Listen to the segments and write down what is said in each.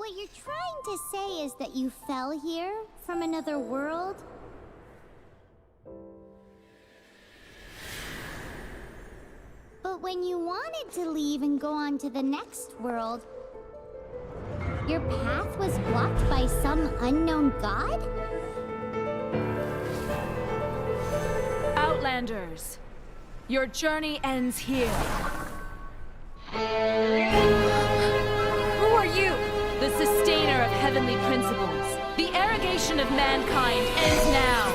what you're trying to say is that you fell here from another world? But when you wanted to leave and go on to the next world, your path was blocked by some unknown god? Outlanders, your journey ends here. Who are you? The sustainer of heavenly principles. The arrogation of mankind ends now.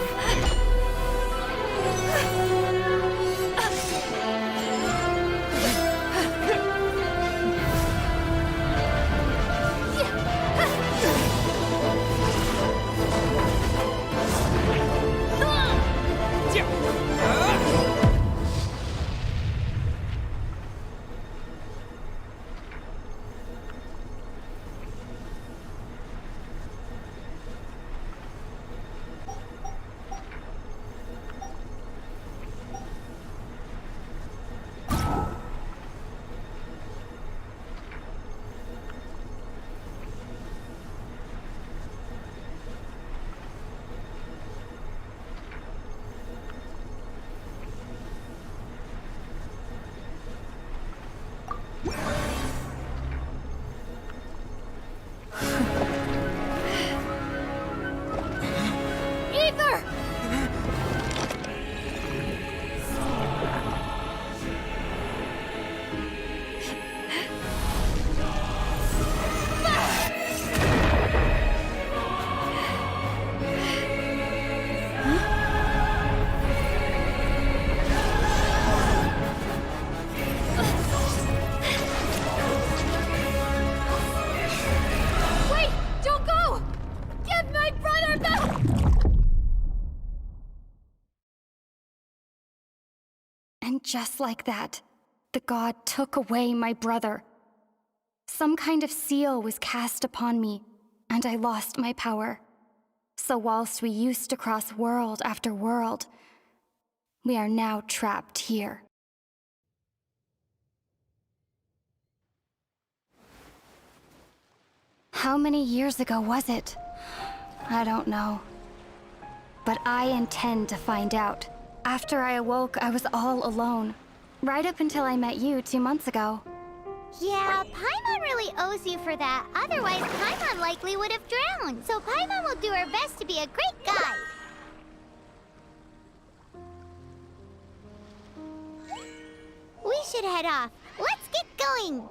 And just like that, the god took away my brother. Some kind of seal was cast upon me, and I lost my power. So whilst we used to cross world after world, we are now trapped here. How many years ago was it? I don't know. But I intend to find out. After I awoke, I was all alone. Right up until I met you 2 months ago. Yeah, Paimon really owes you for that. Otherwise, Paimon likely would have drowned. So Paimon will do her best to be a great guide. We should head off. Let's get going.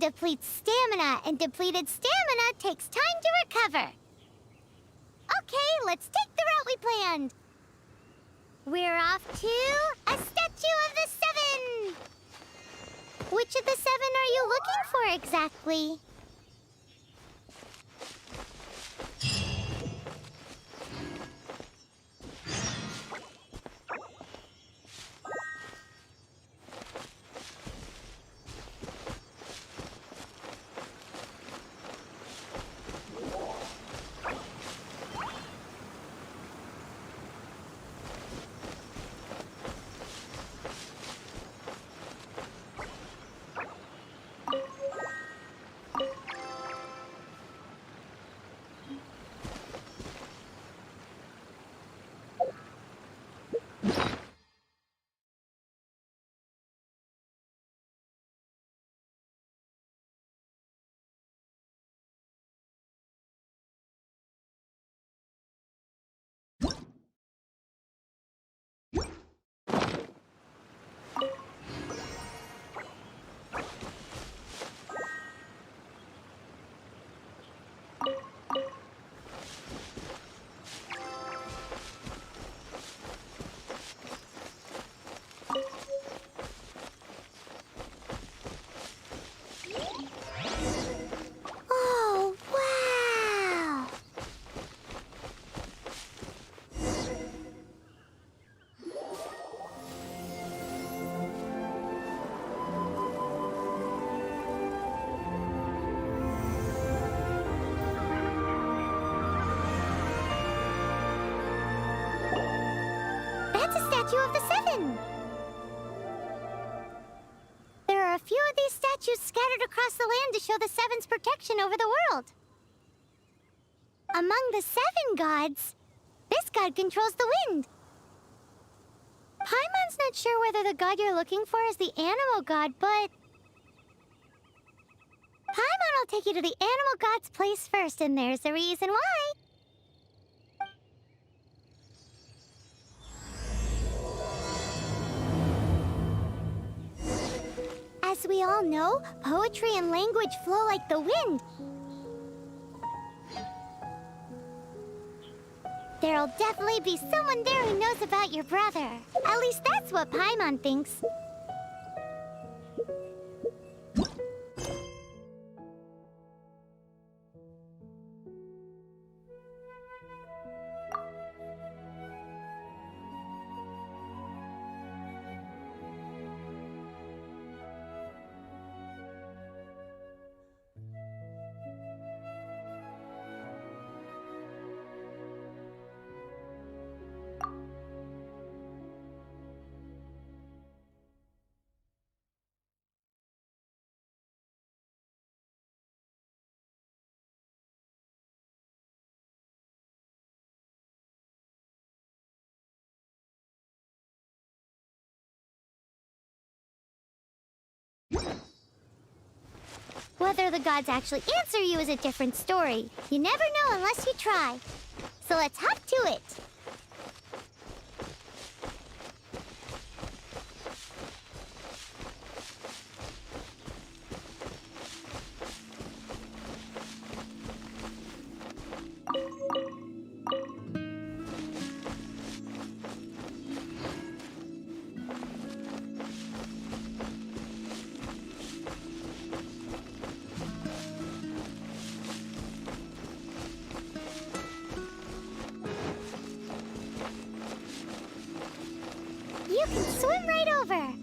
depletes stamina, and depleted stamina takes time to recover. Okay, let's take the route we planned. We're off to a statue of the seven. Which of the seven are you looking for exactly? Oh, wow! That's a statue of the seven! There are a few of these statues scattered across the land to show the seven's protection over the world. Among the seven gods, this god controls the wind. Paimon's not sure whether the god you're looking for is the animal god, but Paimon will take you to the animal god's place first, and there's the reason why. As we all know, poetry and language flow like the wind. There'll definitely be someone there who knows about your brother. At least that's what Paimon thinks. Whether the gods actually answer you is a different story. You never know unless you try. So let's hop to it. You can swim right over.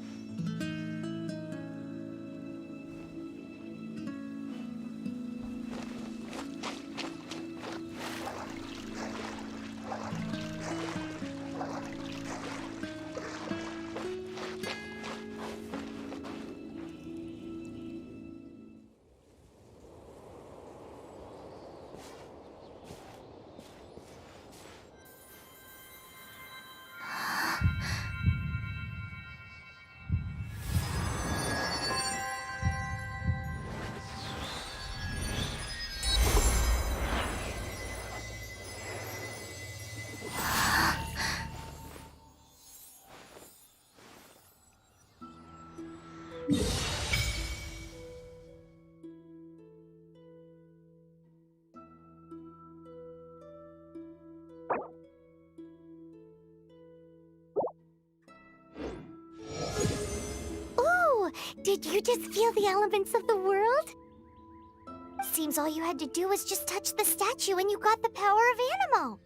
Did you just feel the elements of the world? Seems all you had to do was just touch the statue and you got the power of Animo.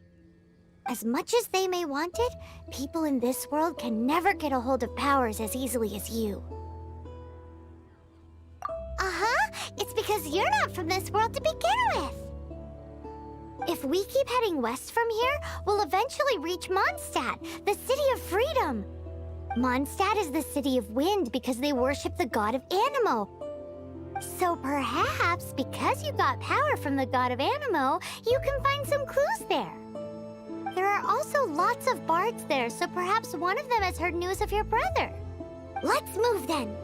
As much as they may want it, people in this world can never get a hold of powers as easily as you. Uh-huh, it's because you're not from this world to begin with. If we keep heading west from here, we'll eventually reach Mondstadt, the city of freedom. Mondstadt is the city of wind because they worship the god of Animo. So perhaps, because you got power from the god of Animo, you can find some clues there. There are also lots of bards there, so perhaps one of them has heard news of your brother. Let's move then.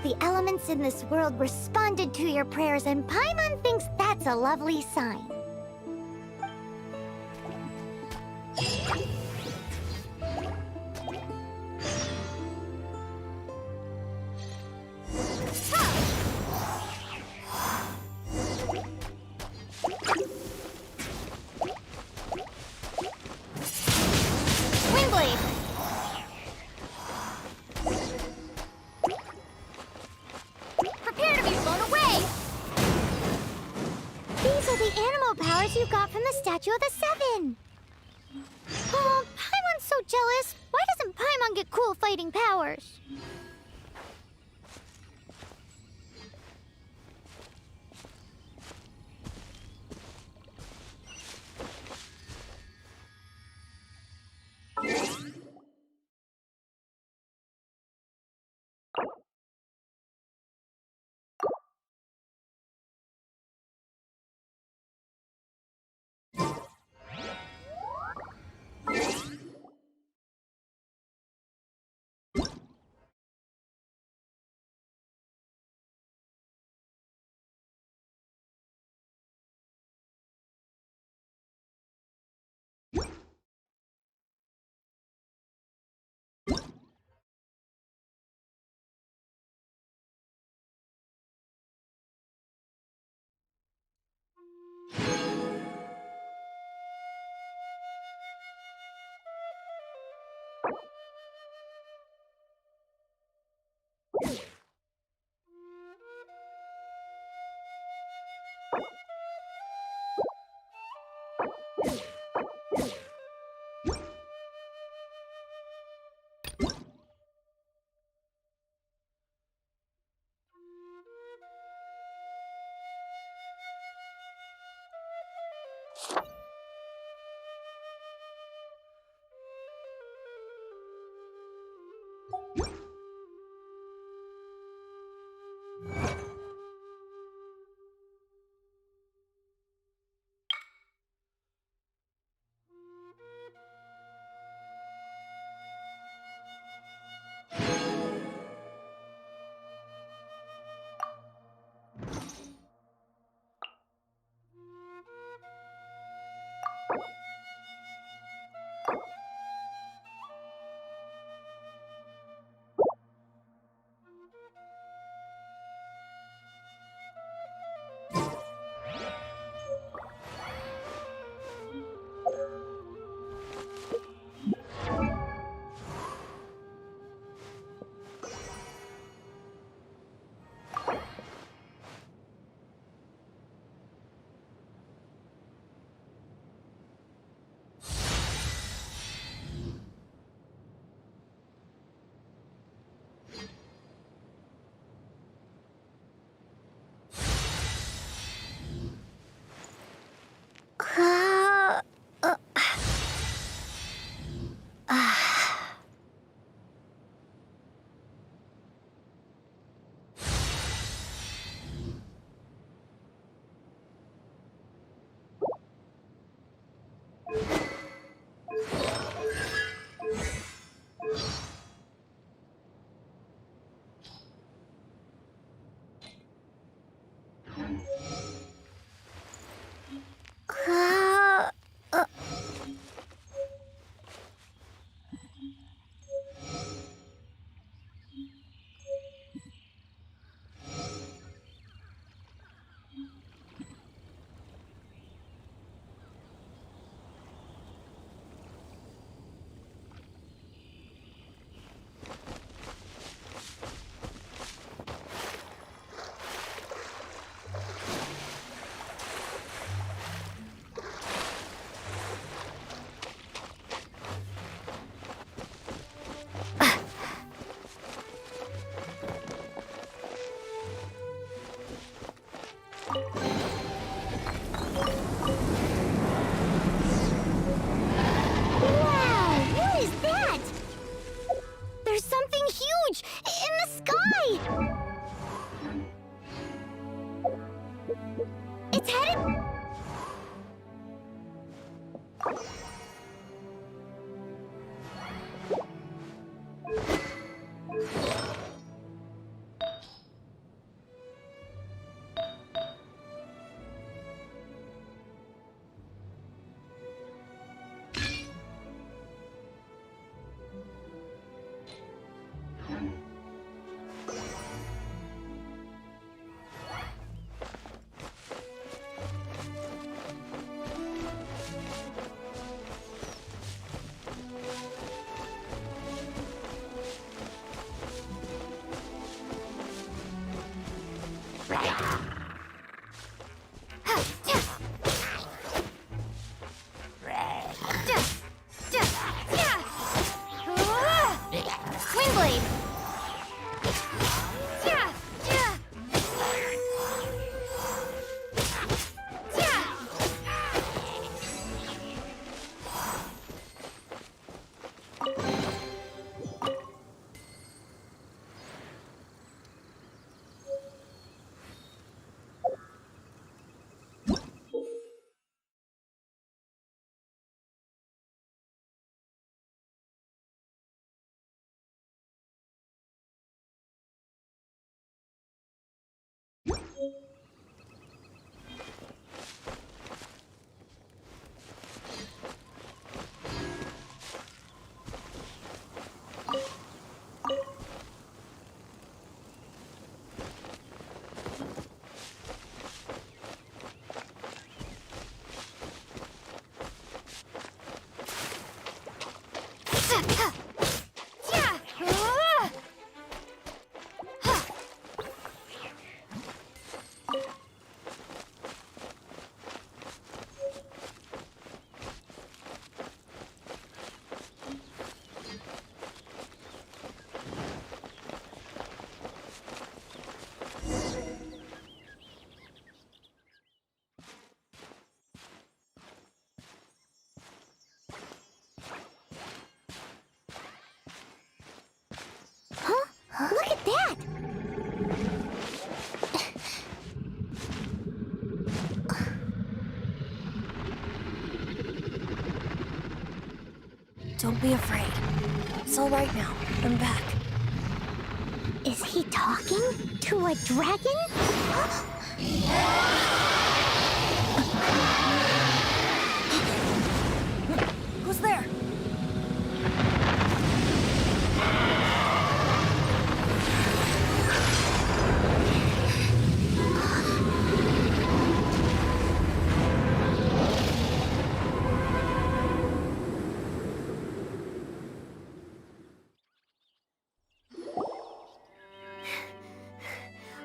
The elements in this world responded to your prayers, and Paimon thinks that's a lovely sign. Prepare to be blown away! These are the animal powers you got from the Statue of the Seven. Oh, Paimon's so jealous. Why doesn't Paimon get cool fighting powers? huge! In the sky! It's headed... Windblade! Look at that! Don't be afraid. It's all right now. I'm back. Is he talking to a dragon? Who's there?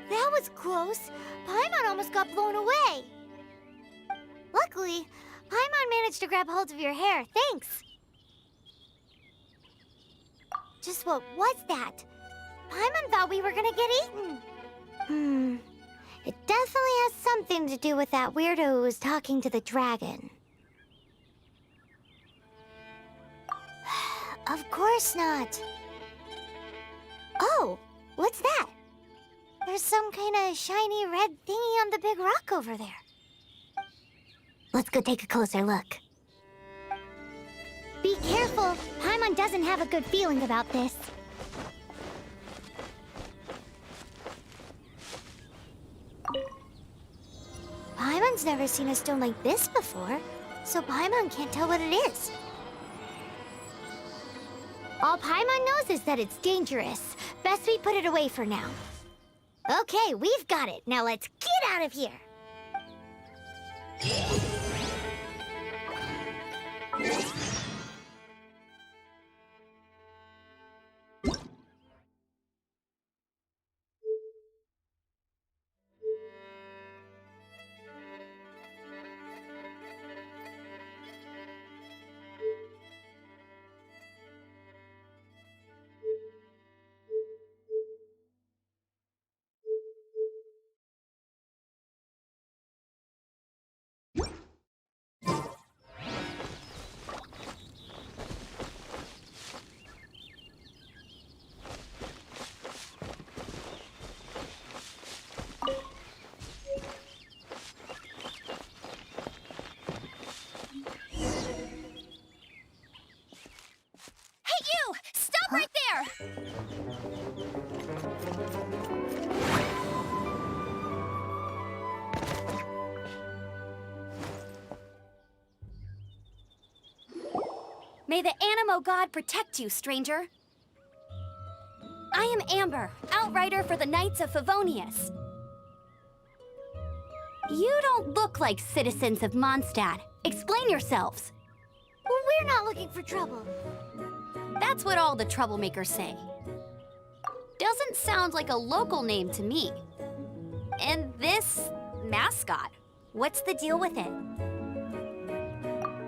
That was close. Paimon almost got blown away. Luckily, Paimon managed to grab hold of your hair. Thanks. Just what was that? Paimon thought we were gonna get eaten. It definitely has something to do with that weirdo who was talking to the dragon. Of course not. Oh, what's that? There's some kind of shiny red thingy on the big rock over there. Let's go take a closer look. Be careful. Paimon doesn't have a good feeling about this. Paimon's never seen a stone like this before, so Paimon can't tell what it is. All Paimon knows is that it's dangerous. Best we put it away for now. Okay, we've got it. Now let's get out of here. May the Animo God protect you, stranger. I am Amber, outrider for the Knights of Favonius. You don't look like citizens of Mondstadt. Explain yourselves. Well, we're not looking for trouble. That's what all the troublemakers say. Doesn't sound like a local name to me. And this mascot, what's the deal with it?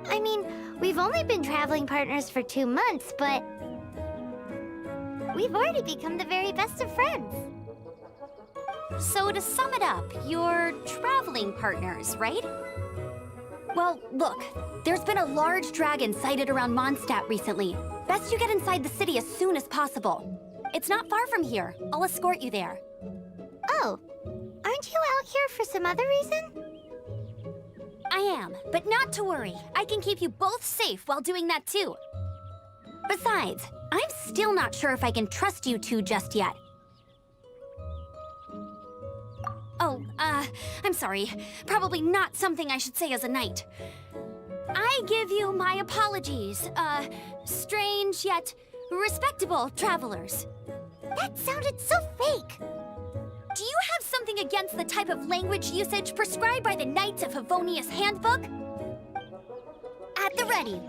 I mean, we've only been traveling partners for 2 months, but we've already become the very best of friends. So to sum it up, you're traveling partners, right? Well, look, there's been a large dragon sighted around Mondstadt recently. Best you get inside the city as soon as possible. It's not far from here. I'll escort you there. Oh, aren't you out here for some other reason? I am, but not to worry. I can keep you both safe while doing that too. Besides, I'm still not sure if I can trust you two just yet. Oh, I'm sorry. Probably not something I should say as a knight. I give you my apologies, strange yet respectable travelers. That sounded so fake. Do you have something against the type of language usage prescribed by the Knights of Favonius Handbook? At the ready.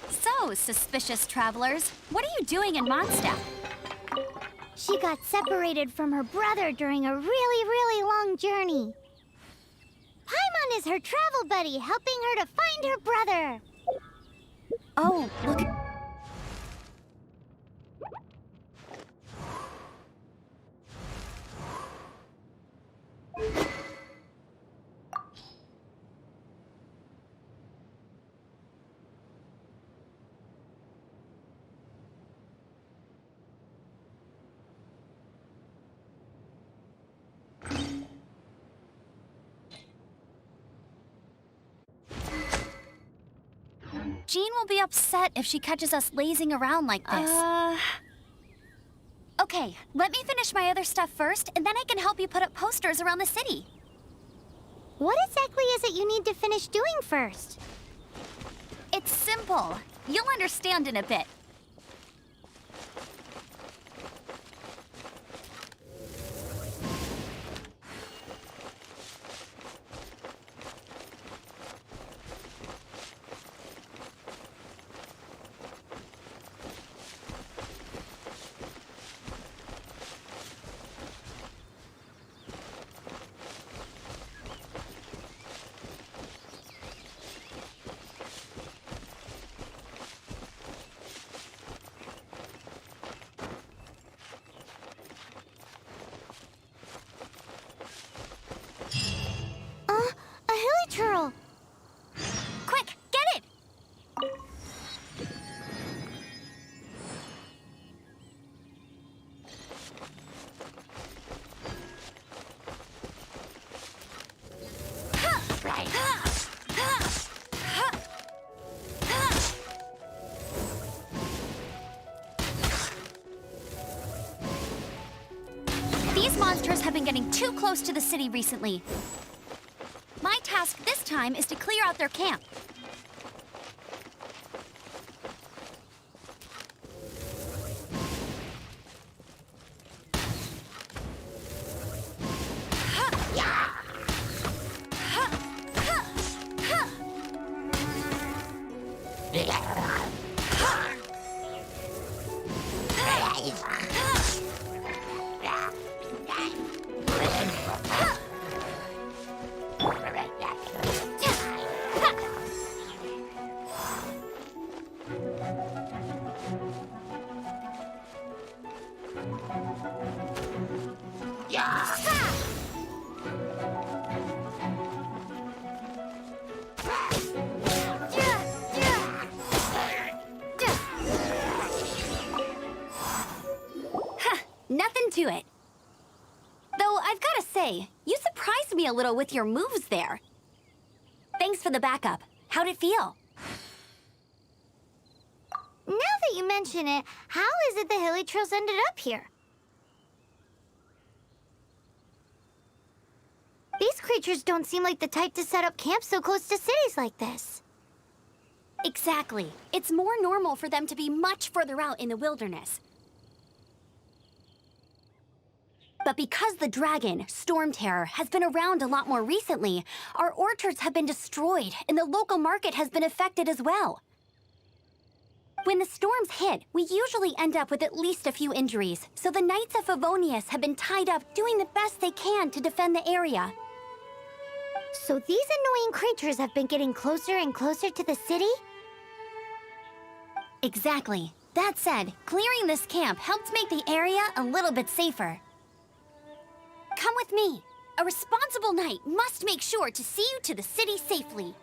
So, suspicious travelers, what are you doing in Mondstadt? She got separated from her brother during a really long journey. Paimon is her travel buddy, helping her to find her brother. Oh, look at... Jean will be upset if she catches us lazing around like this. Okay, let me finish my other stuff first, and then I can help you put up posters around the city. What exactly is it you need to finish doing first? It's simple. You'll understand in a bit. A hilichurl. Quick, get it! These monsters have been getting too close to the city recently. My task this time is to clear out their camp. Nothing to it. Though I've gotta say, you surprised me a little with your moves there. Thanks for the backup. How'd it feel? Now that you mention it, how is it the hilly trails ended up here? These creatures don't seem like the type to set up camp so close to cities like this. Exactly. It's more normal for them to be much further out in the wilderness. But because the dragon, Storm Terror, has been around a lot more recently, our orchards have been destroyed and the local market has been affected as well. When the storms hit, we usually end up with at least a few injuries, so the Knights of Favonius have been tied up doing the best they can to defend the area. So these annoying creatures have been getting closer and closer to the city? Exactly. That said, clearing this camp helped make the area a little bit safer. Come with me. A responsible knight must make sure to see you to the city safely.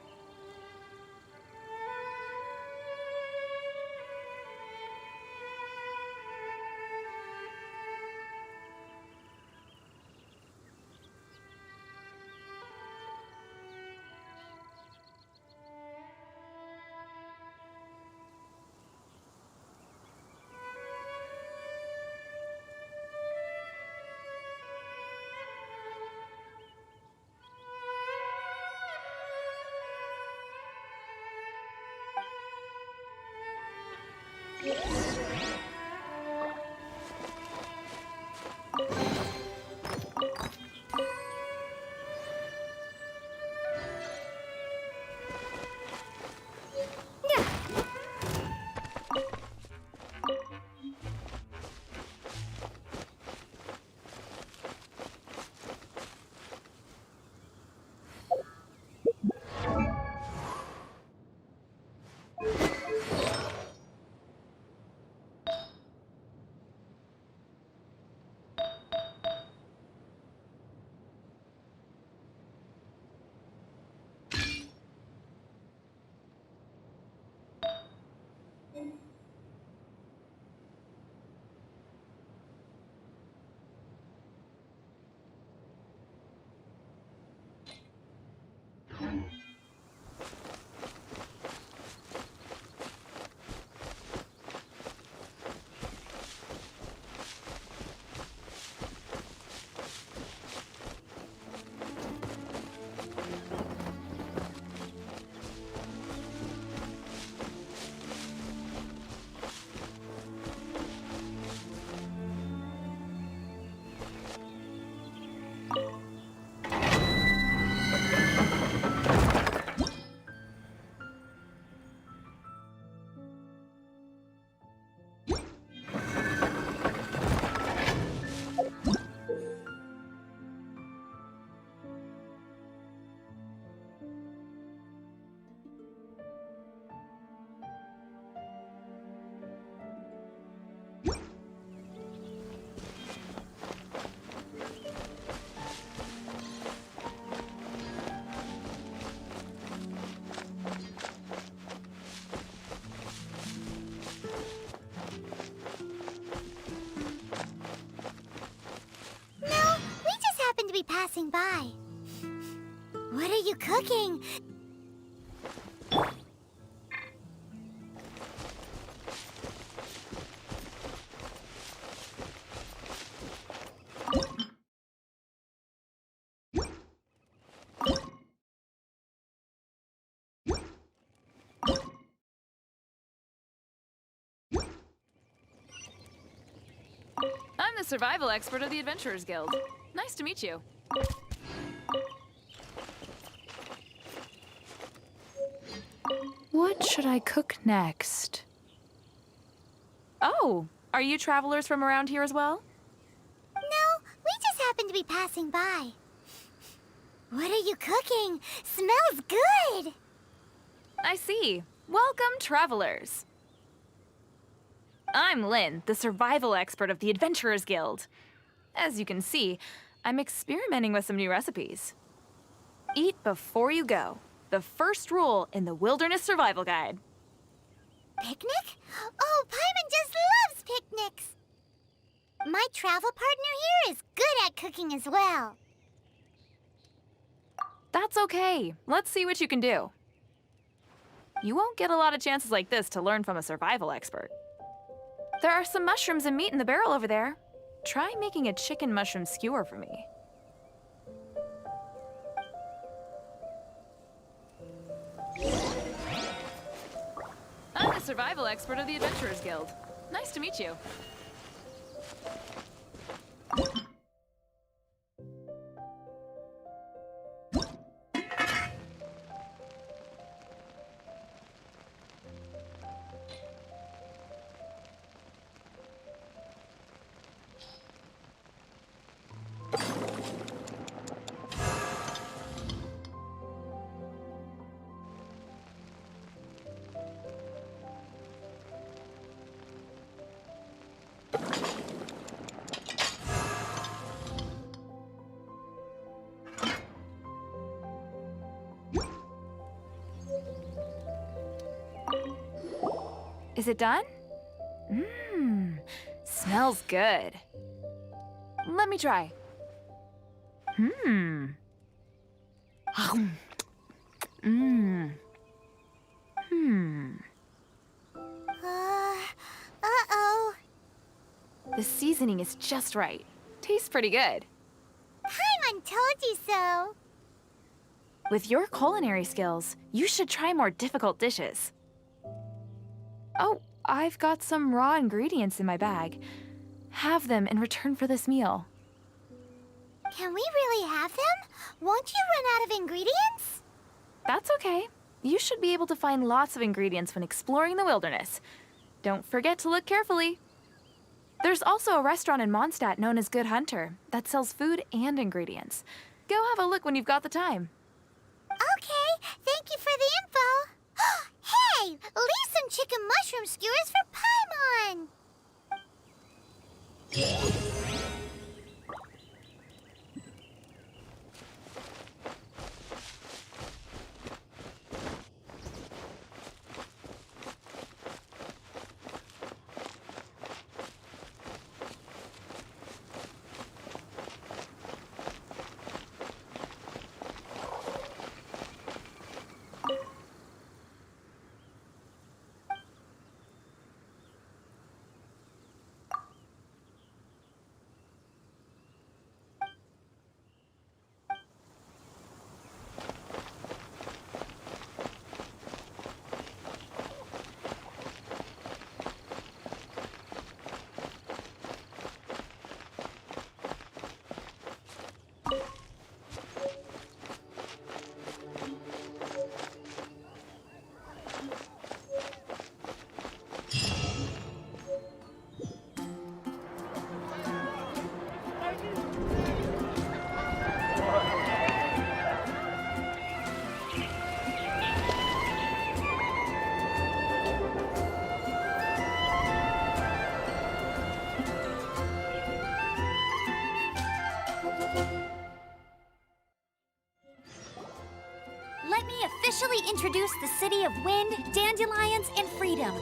Passing by. What are you cooking? I'm the survival expert of the Adventurers Guild. Nice to meet you. What should I cook next? Oh, are you travelers from around here as well? No, we just happened to be passing by. What are you cooking? Smells good! I see. Welcome, travelers. I'm Lynn, the survival expert of the Adventurers Guild. As you can see, I'm experimenting with some new recipes. Eat before you go. The first rule in the Wilderness Survival Guide. Picnic? Oh, Paimon just loves picnics! My travel partner here is good at cooking as well. That's okay. Let's see what you can do. You won't get a lot of chances like this to learn from a survival expert. There are some mushrooms and meat in the barrel over there. Try making a chicken mushroom skewer for me. I'm the survival expert of the Adventurers Guild. Nice to meet you. Is it done? Smells good. Let me try. Uh-oh. The seasoning is just right. Tastes pretty good. Paimon told you so. With your culinary skills, you should try more difficult dishes. Oh, I've got some raw ingredients in my bag. Have them in return for this meal. Can we really have them? Won't you run out of ingredients? That's okay. You should be able to find lots of ingredients when exploring the wilderness. Don't forget to look carefully. There's also a restaurant in Mondstadt known as Good Hunter that sells food and ingredients. Go have a look when you've got the time. Okay, thank you for the info. Hey, leave some chicken mushroom skewers for Paimon. Let me officially introduce the city of wind, dandelions, and freedom.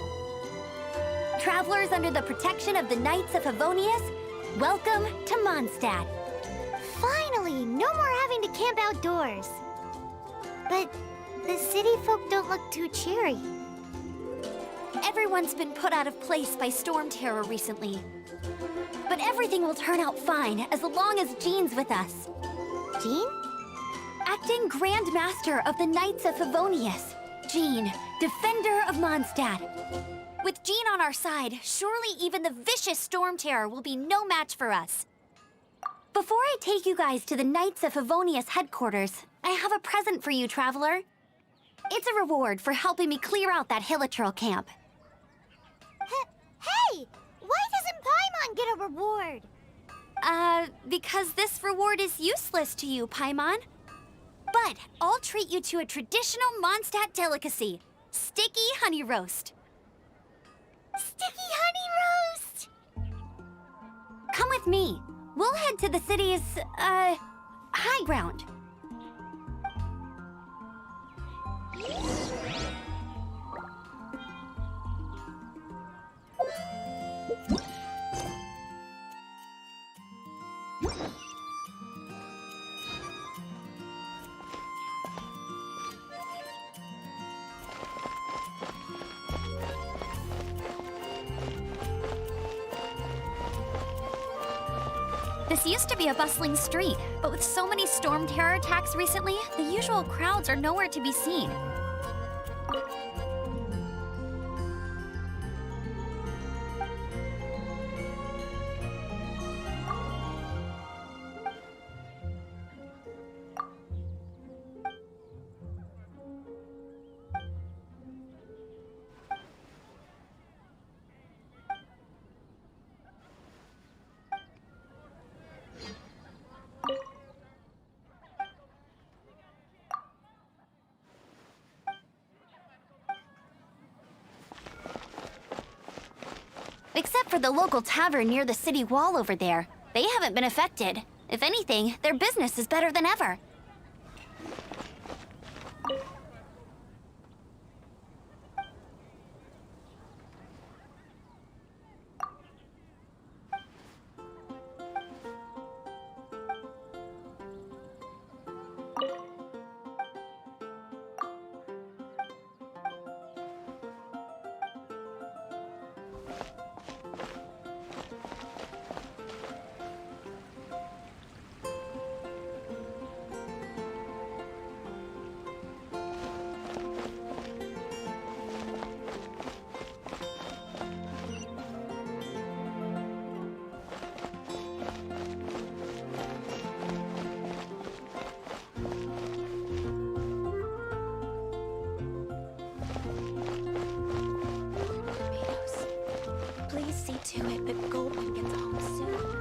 Travelers under the protection of the Knights of Favonius, welcome to Mondstadt. Finally, no more having to camp outdoors. But the city folk don't look too cheery. Everyone's been put out of place by storm terror recently. But everything will turn out fine as long as Jean's with us. Jean? Acting Grand Master of the Knights of Favonius, Jean, Defender of Mondstadt. With Jean on our side, surely even the vicious storm terror will be no match for us. Before I take you guys to the Knights of Favonius headquarters, I have a present for you, Traveler. It's a reward for helping me clear out that Hilichurl camp. Hey! Why doesn't Paimon get a reward? Because this reward is useless to you, Paimon. But I'll treat you to a traditional Mondstadt delicacy, sticky honey roast. Sticky honey roast! Come with me. We'll head to the city's, high ground. This used to be a bustling street, but with so many storm terror attacks recently, the usual crowds are nowhere to be seen. Except for the local tavern near the city wall over there. They haven't been affected. If anything, their business is better than ever. Please see to it that Goldman gets home soon.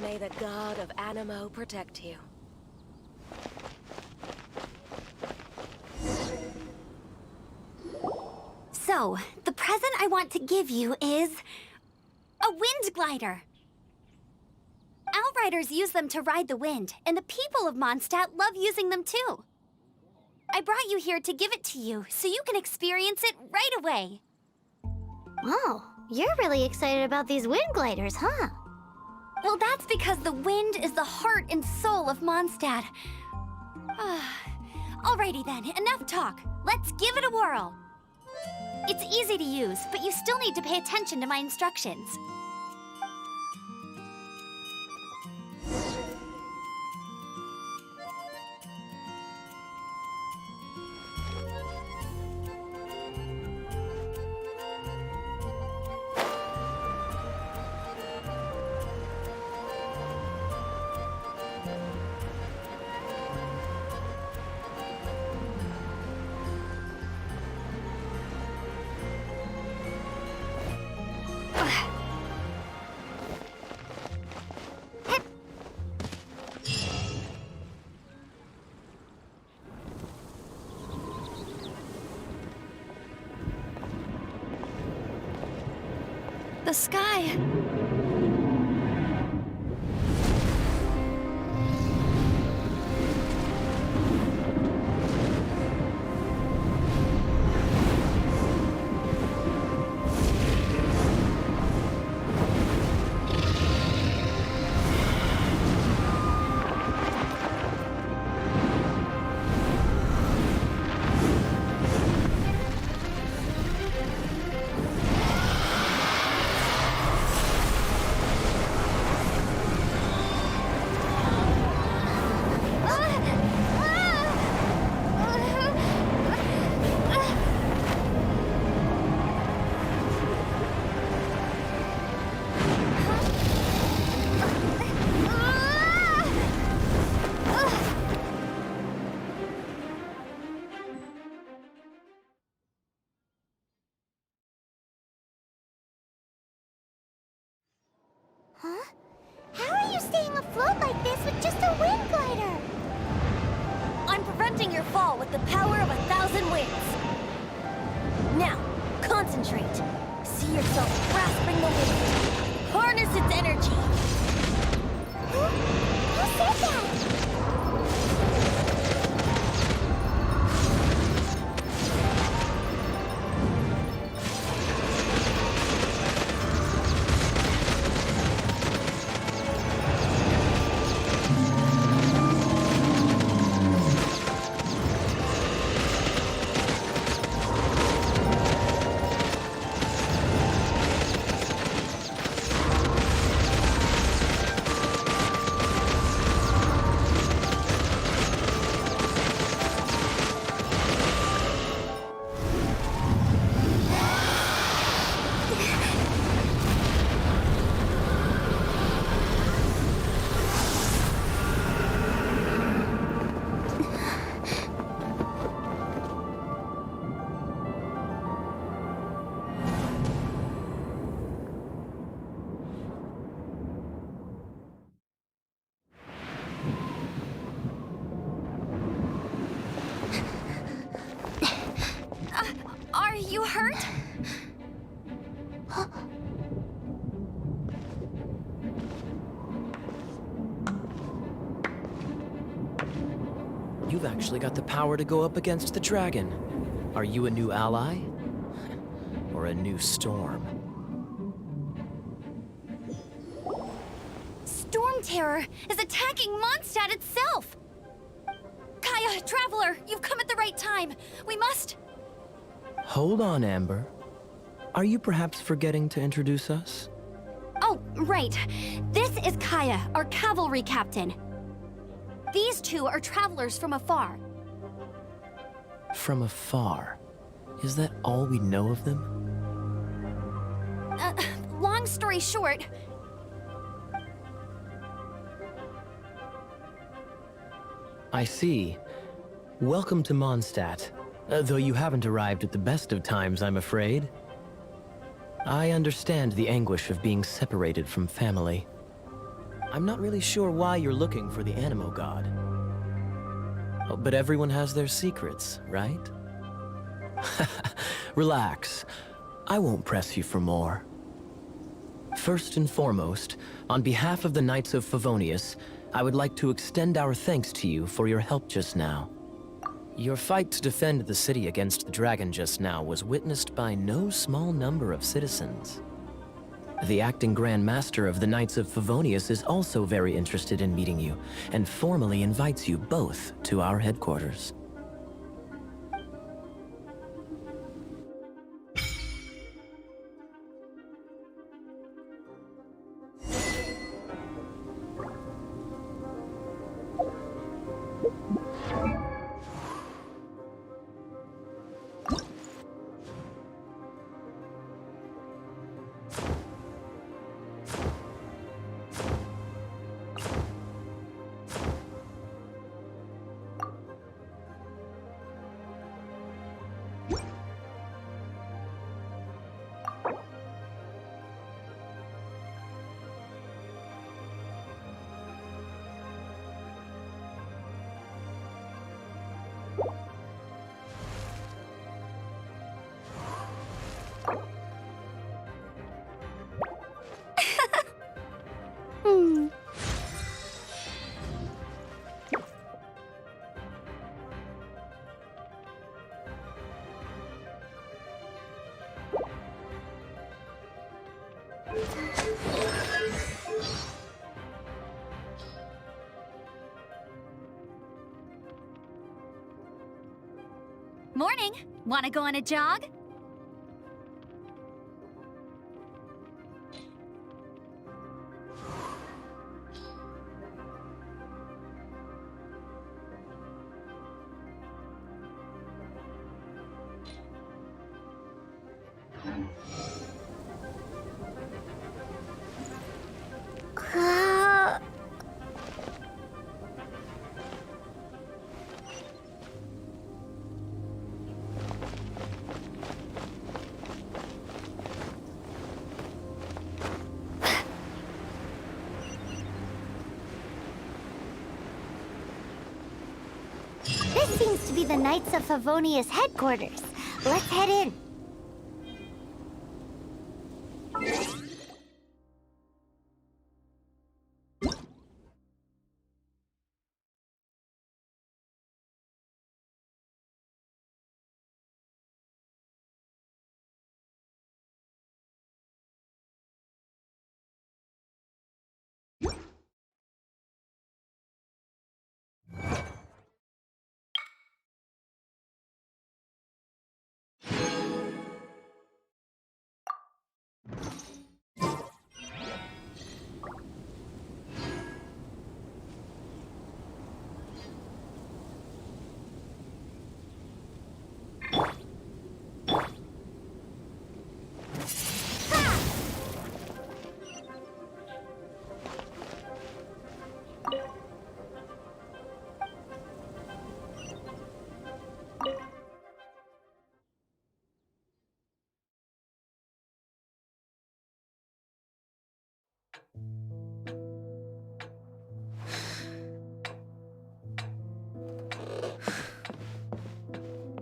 May the god of Animo protect you. So, the present I want to give you is a wind glider. Outriders use them to ride the wind, and the people of Mondstadt love using them too. I brought you here to give it to you, so you can experience it right away. Oh, you're really excited about these wind gliders, huh? Well, that's because the wind is the heart and soul of Mondstadt. Alrighty then, enough talk. Let's give it a whirl. It's easy to use, but you still need to pay attention to my instructions. The sky. Huh? How are you staying afloat like this with just a wind glider? I'm preventing your fall with the power of 1,000 winds. Now, concentrate. See yourself grasping the wind. Harness its energy. Who said that? Are you hurt? You've actually got the power to go up against the dragon. Are you a new ally? Or a new storm? Storm Terror is attacking Mondstadt itself! Kaya, Traveler, you've come at the right time. We must... Hold on, Amber. Are you perhaps forgetting to introduce us? Oh, right. This is Kaya, our cavalry captain. These two are travelers from afar. From afar. Is that all we know of them? Long story short... I see. Welcome to Mondstadt. Though you haven't arrived at the best of times, I'm afraid. I understand the anguish of being separated from family. I'm not really sure why you're looking for the Animo God. Oh, but everyone has their secrets, right? Relax. I won't press you for more. First and foremost, on behalf of the Knights of Favonius, I would like to extend our thanks to you for your help just now. Your fight to defend the city against the dragon just now was witnessed by no small number of citizens. The acting Grand Master of the Knights of Favonius is also very interested in meeting you, and formally invites you both to our headquarters. Morning. Want to go on a jog? This seems to be the Knights of Favonius headquarters. Let's head in.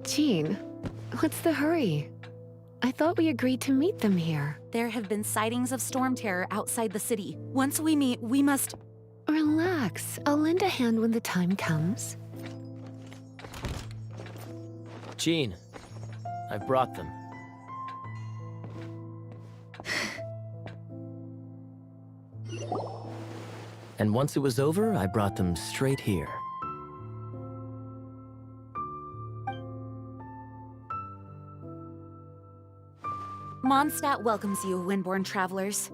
Jean, what's the hurry? I thought we agreed to meet them here. There have been sightings of storm terror outside the city. Once we meet, we must... Relax. I'll lend a hand when the time comes. Jean, I've brought them. And once it was over, I brought them straight here. Mondstadt welcomes you, Windborn travelers.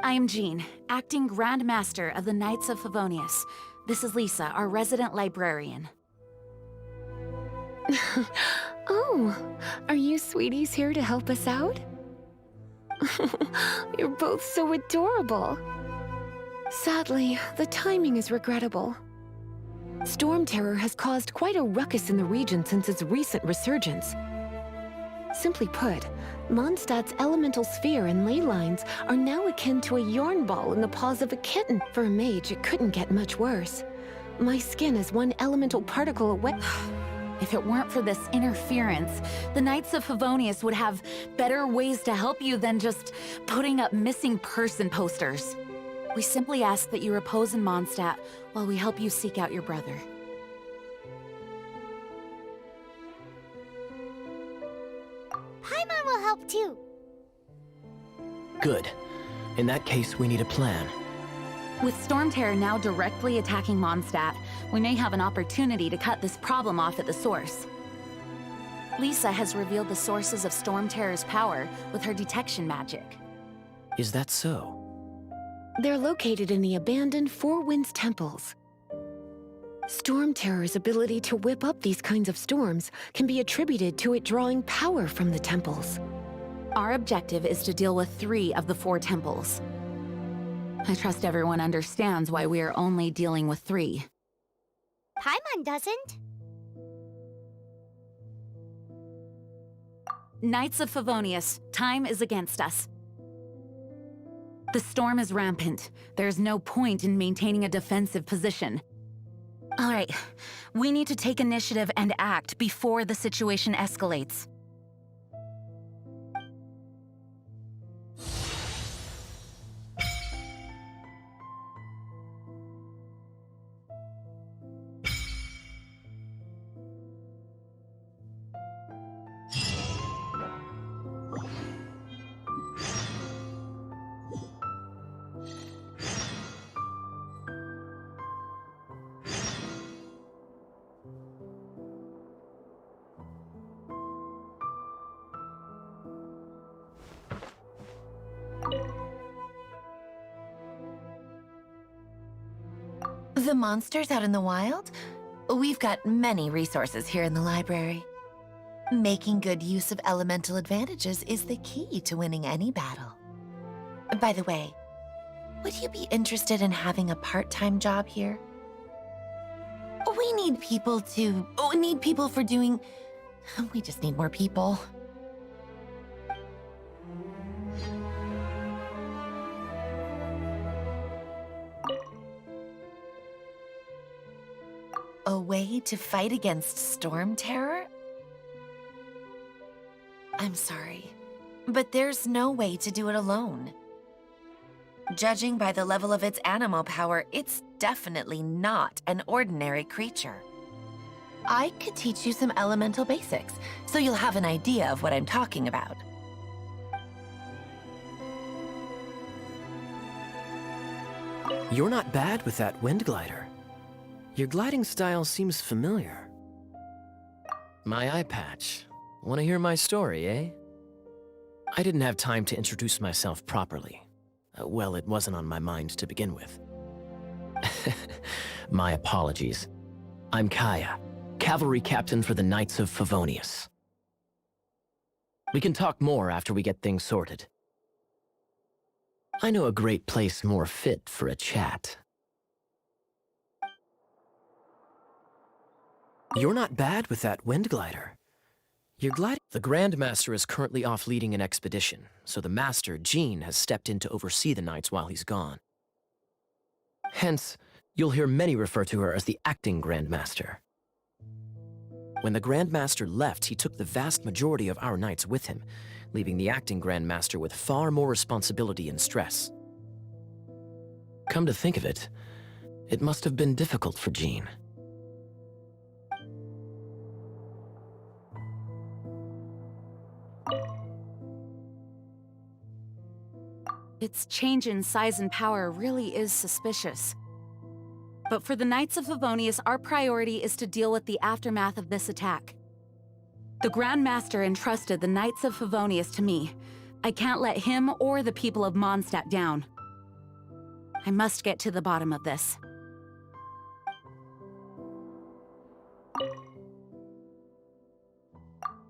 I am Jean, acting Grand Master of the Knights of Favonius. This is Lisa, our resident librarian. Oh, are you sweeties here to help us out? You're both so adorable. Sadly, the timing is regrettable. Storm terror has caused quite a ruckus in the region since its recent resurgence. Simply put, Mondstadt's elemental sphere and ley lines are now akin to a yarn ball in the paws of a kitten. For a mage, it couldn't get much worse. My skin is one elemental particle away. If it weren't for this interference, the Knights of Favonius would have better ways to help you than just putting up missing person posters. We simply ask that you repose in Mondstadt while we help you seek out your brother. Paimon will help too. Good. In that case, we need a plan. With storm terror now directly attacking Mondstadt, we may have an opportunity to cut this problem off at the source. Lisa has revealed the sources of storm terror's power with her detection magic. Is that so? They're located in the abandoned Four Winds temples. Storm terror's ability to whip up these kinds of storms can be attributed to it drawing power from the temples. Our objective is to deal with 3 of the 4 temples. I trust everyone understands why we are only dealing with 3. Paimon doesn't. Knights of Favonius, time is against us. The storm is rampant. There's no point in maintaining a defensive position. All right, we need to take initiative and act before the situation escalates. The monsters out in the wild? We've got many resources here in the library. Making good use of elemental advantages is the key to winning any battle. By the way, would you be interested in having a part-time job here? We need people for doing... We just need more people. A way to fight against storm terror? I'm sorry, but there's no way to do it alone. Judging by the level of its animal power, it's definitely not an ordinary creature. I could teach you some elemental basics, so you'll have an idea of what I'm talking about. You're not bad with that wind glider. Your gliding style seems familiar. My eye patch. Want to hear my story, eh? I didn't have time to introduce myself properly. Well, it wasn't on my mind to begin with. My apologies. I'm Kaya, cavalry captain for the Knights of Favonius. We can talk more after we get things sorted. I know a great place more fit for a chat. You're not bad with that wind glider. You're gliding. The Grandmaster is currently off leading an expedition, so the Master, Jean, has stepped in to oversee the Knights while he's gone. Hence, you'll hear many refer to her as the acting Grandmaster. When the Grandmaster left, he took the vast majority of our Knights with him, leaving the acting Grandmaster with far more responsibility and stress. Come to think of it, it must have been difficult for Jean. Its change in size and power really is suspicious. But for the Knights of Favonius, our priority is to deal with the aftermath of this attack. The Grand Master entrusted the Knights of Favonius to me. I can't let him or the people of Mondstadt down. I must get to the bottom of this.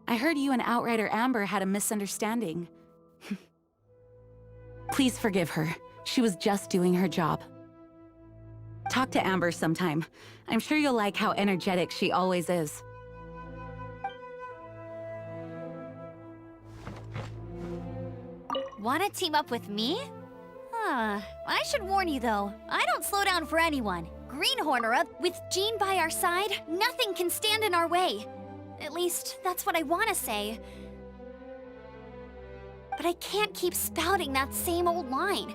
I heard you and Outrider Amber had a misunderstanding. Please forgive her. She was just doing her job. Talk to Amber sometime. I'm sure you'll like how energetic she always is. Wanna team up with me? I should warn you though, I don't slow down for anyone. Greenhorn or up, with Jean by our side, nothing can stand in our way. At least, that's what I wanna say. But I can't keep spouting that same old line.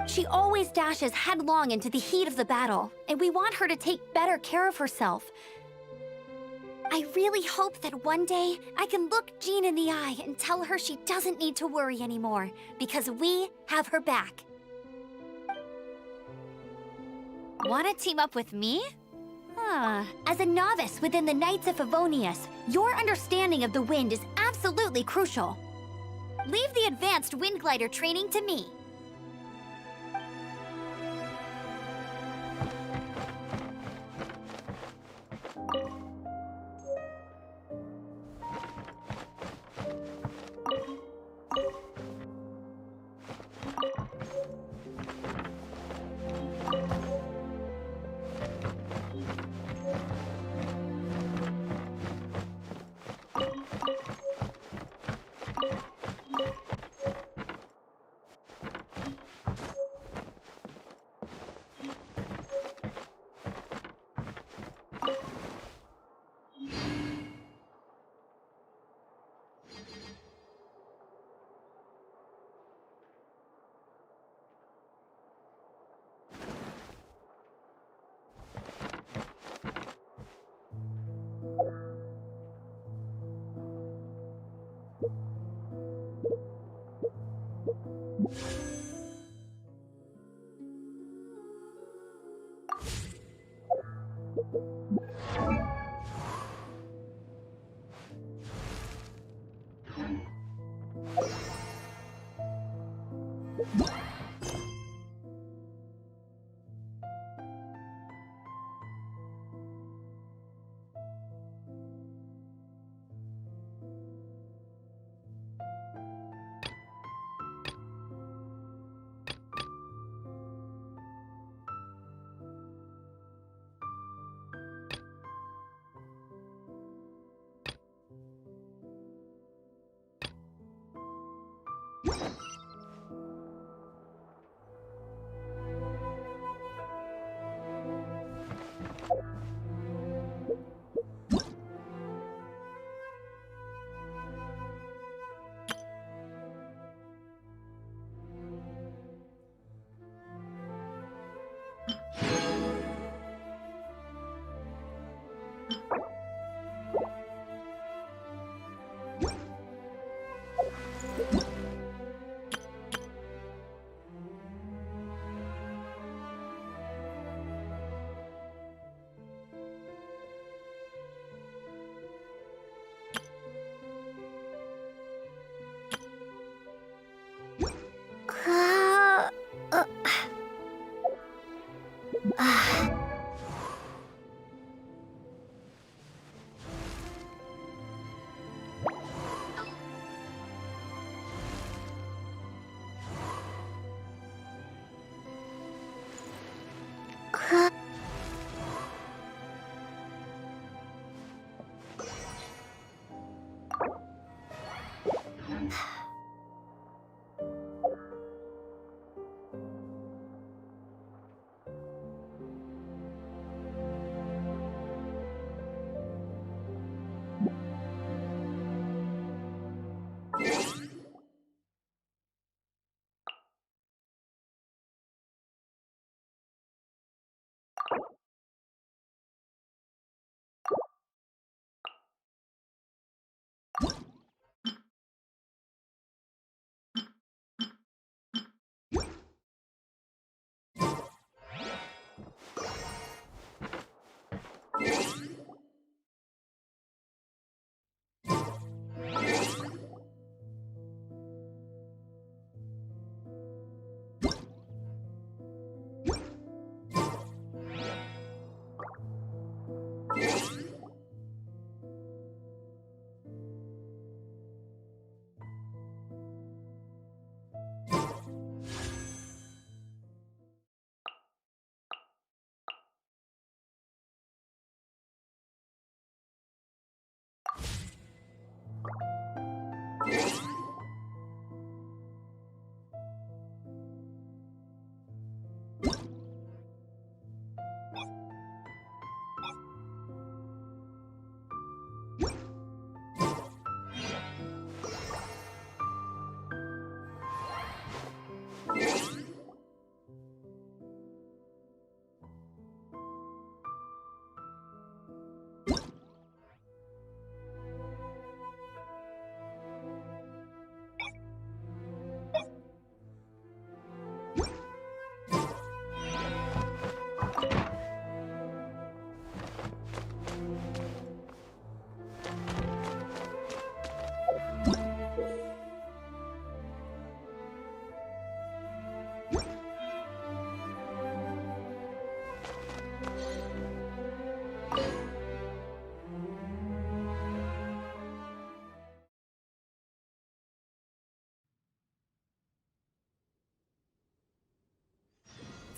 She always dashes headlong into the heat of the battle, and we want her to take better care of herself. I really hope that one day I can look Jean in the eye and tell her she doesn't need to worry anymore, because we have her back. Wanna team up with me? As a novice within the Knights of Favonius, your understanding of the wind is absolutely crucial. Leave the advanced wind glider training to me.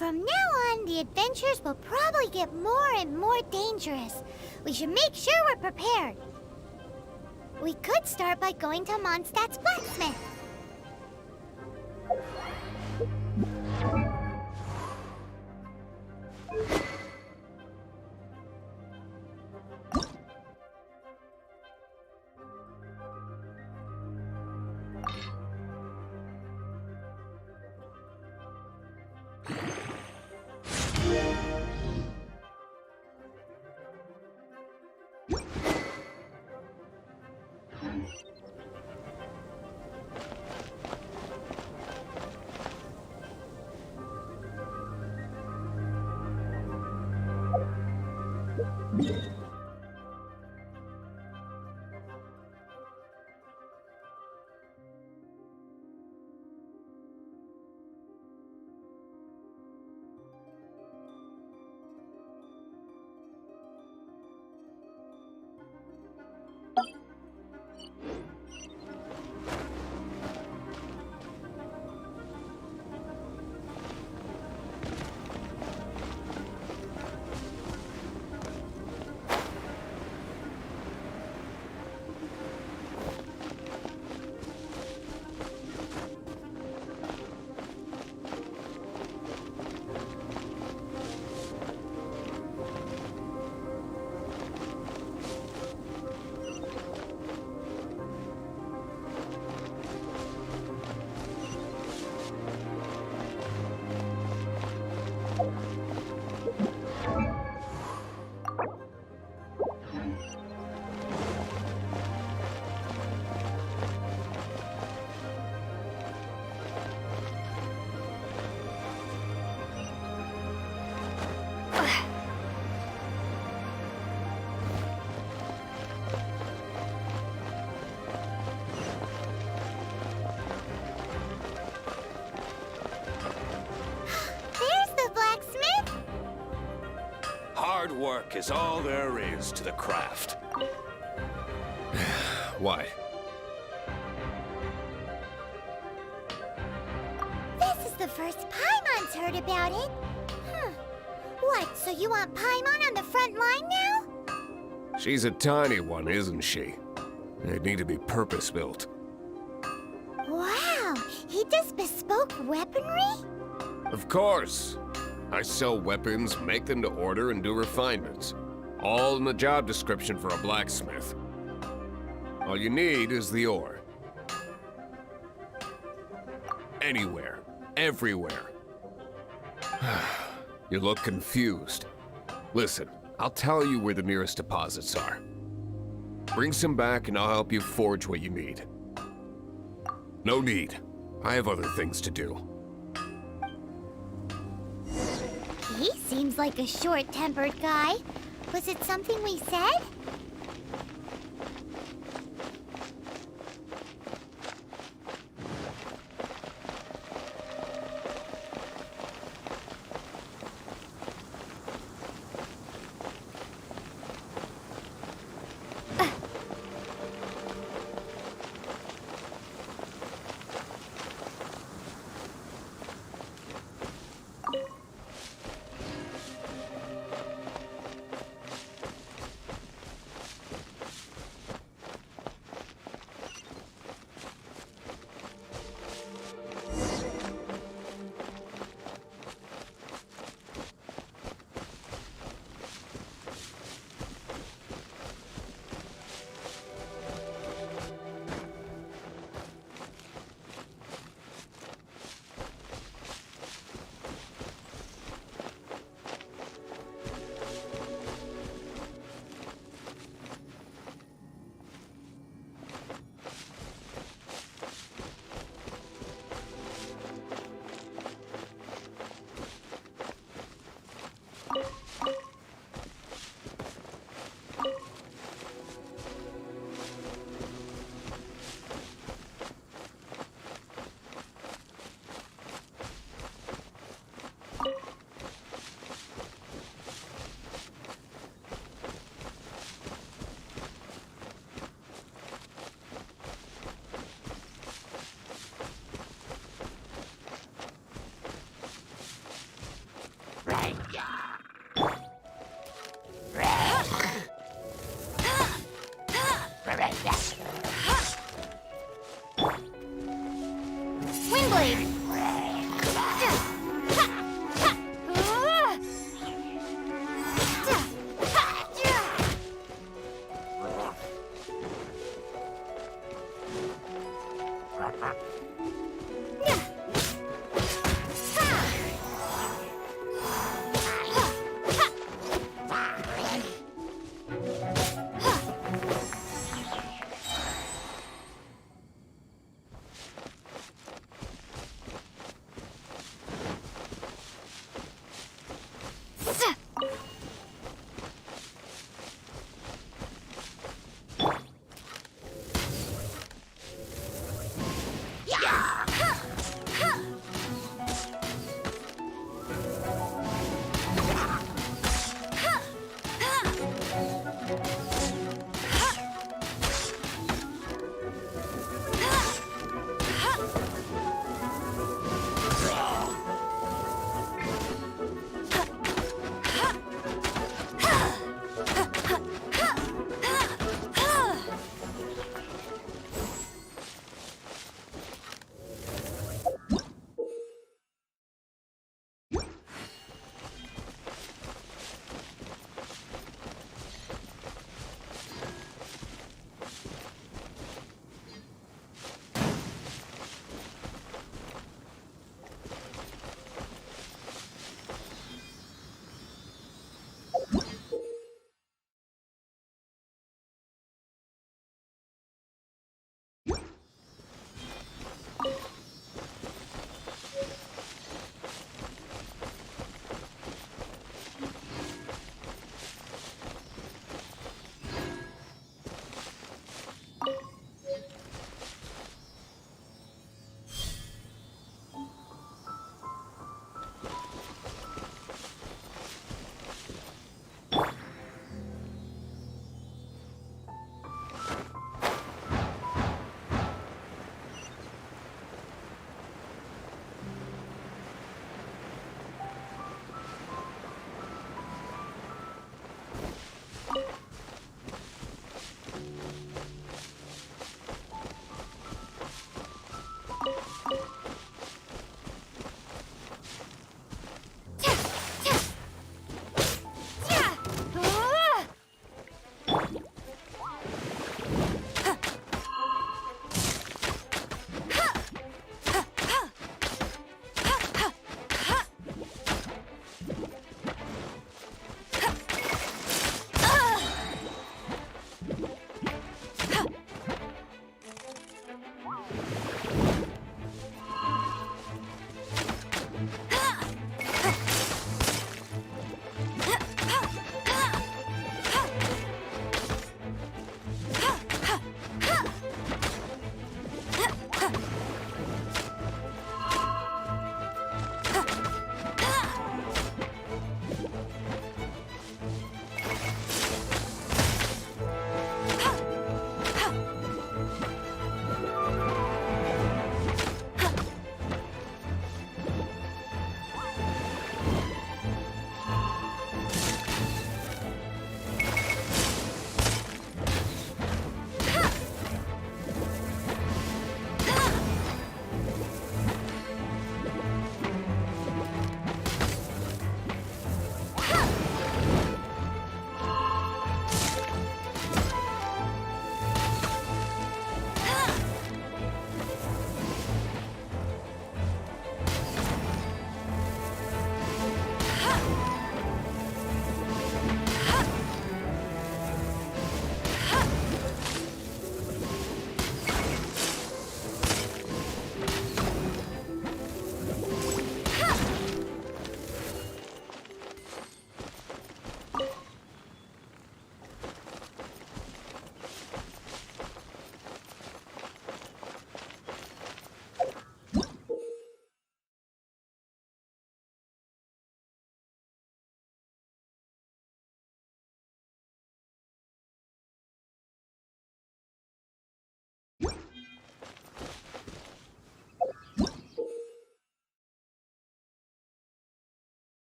From now on, the adventures will probably get more and more dangerous. We should make sure we're prepared. We could start by going to Mondstadt's blacksmith. Hard work is all there is to the craft. Why? This is the first Paimon's heard about it. What, so you want Paimon on the front line now? She's a tiny one, isn't she? They'd need to be purpose-built. Wow, he does bespoke weaponry? Of course. I sell weapons, make them to order, and do refinements. All in the job description for a blacksmith. All you need is the ore. Anywhere. Everywhere. You look confused. Listen, I'll tell you where the nearest deposits are. Bring some back and I'll help you forge what you need. No need. I have other things to do. He seems like a short-tempered guy. Was it something we said?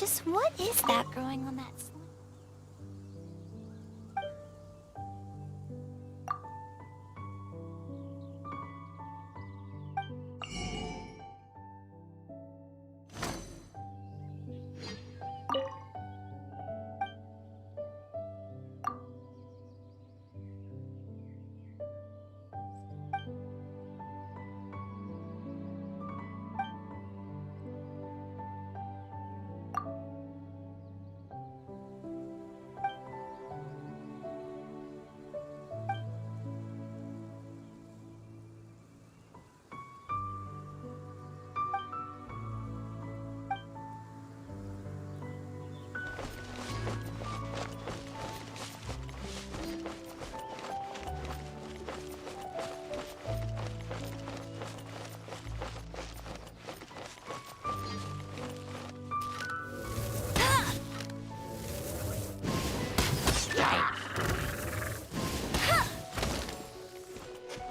Just what is that growing on that slime?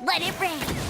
Let it rain!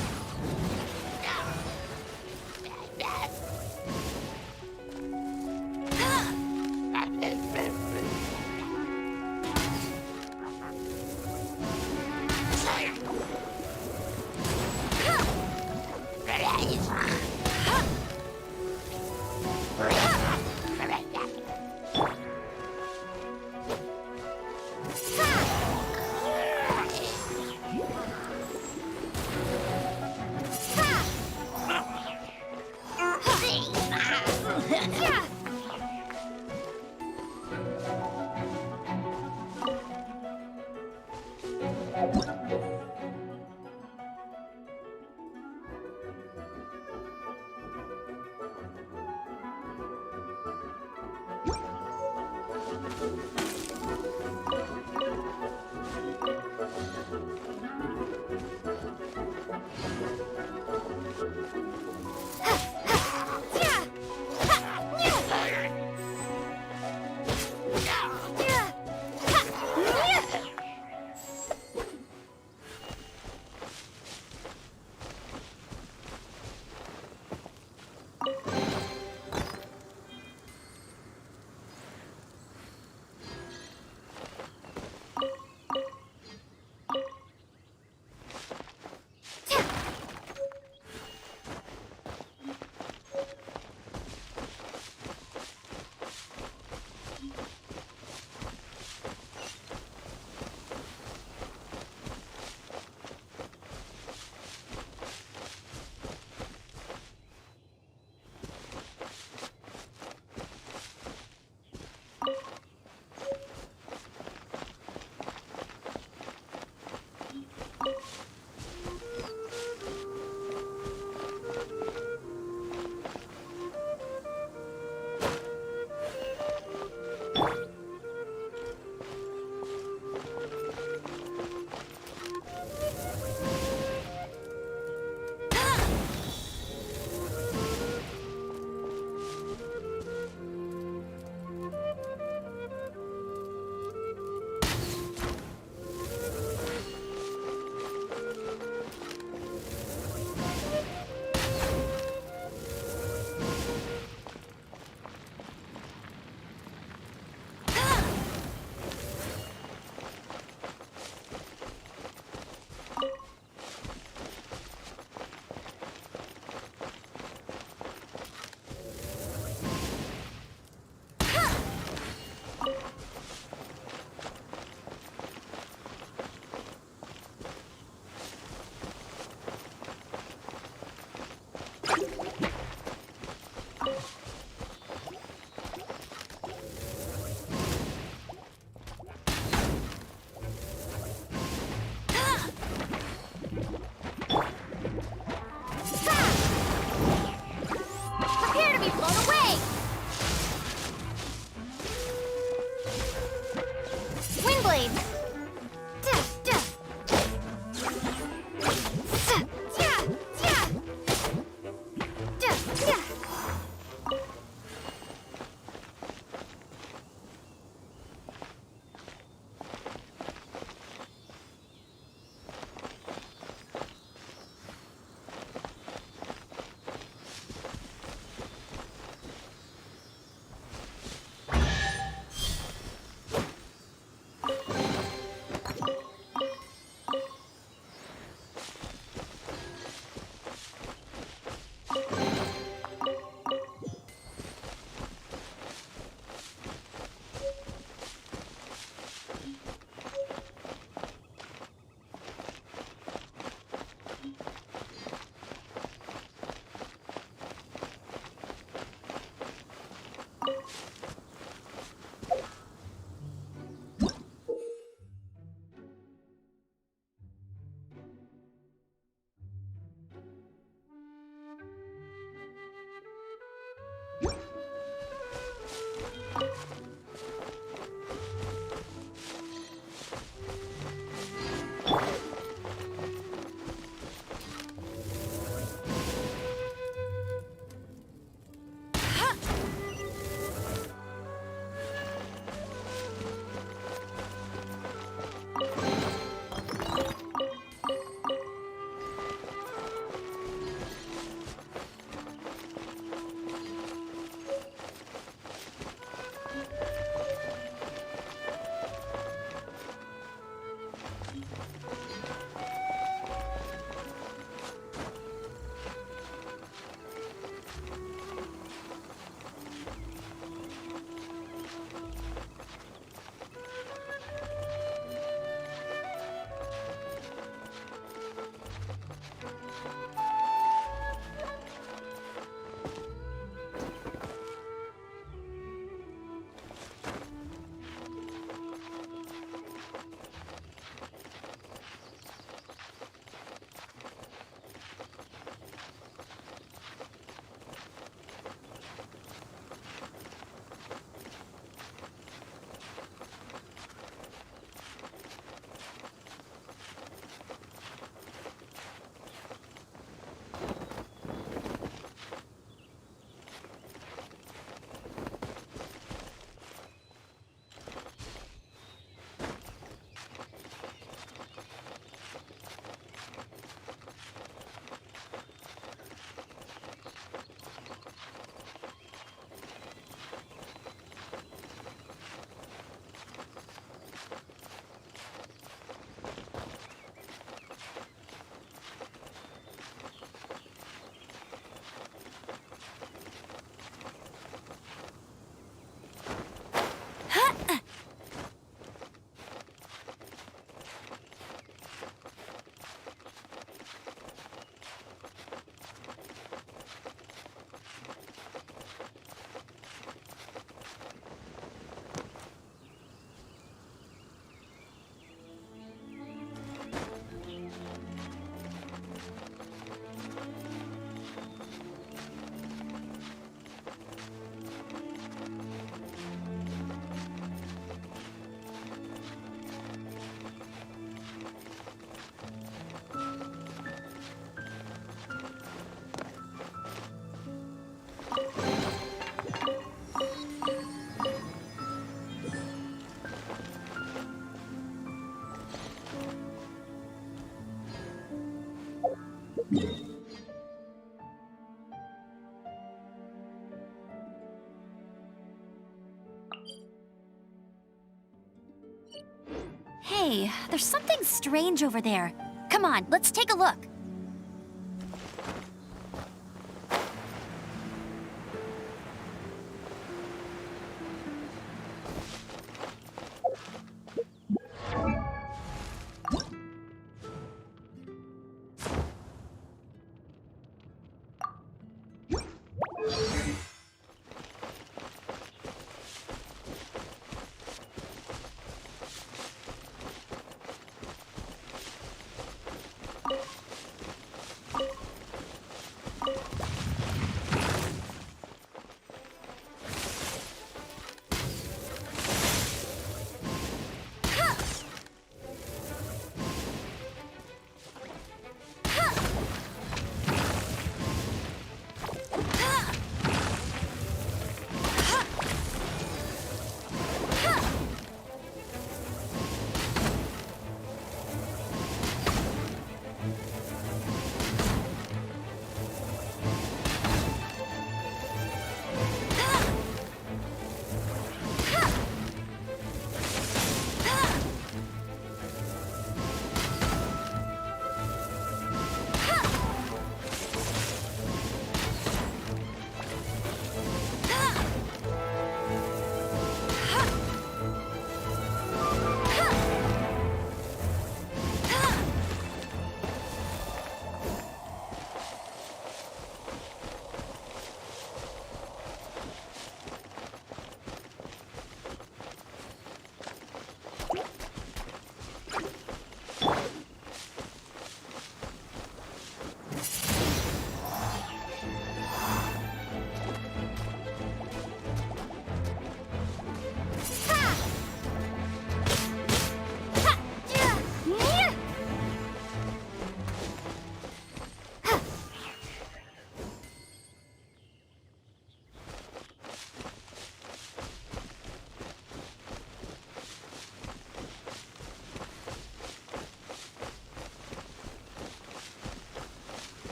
Hey, there's something strange over there. Come on, let's take a look.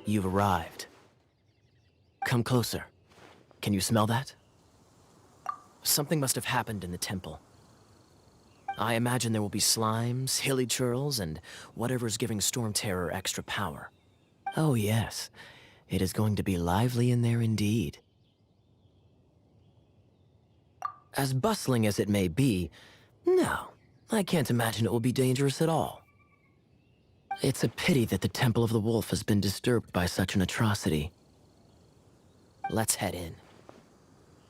You've arrived. Come closer. Can you smell that? Something must have happened in the temple. I imagine there will be slimes, hilly churls, and whatever's giving Storm Terror extra power. Oh yes, it is going to be lively in there indeed. As bustling as it may be, no, I can't imagine it will be dangerous at all. It's a pity that the Temple of the Wolf has been disturbed by such an atrocity. Let's head in.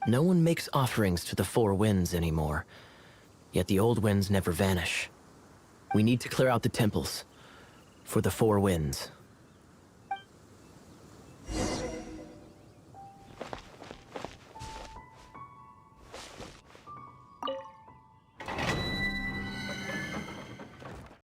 No one makes offerings to the Four Winds anymore, yet the old winds never vanish. We need to clear out the temples for the Four Winds.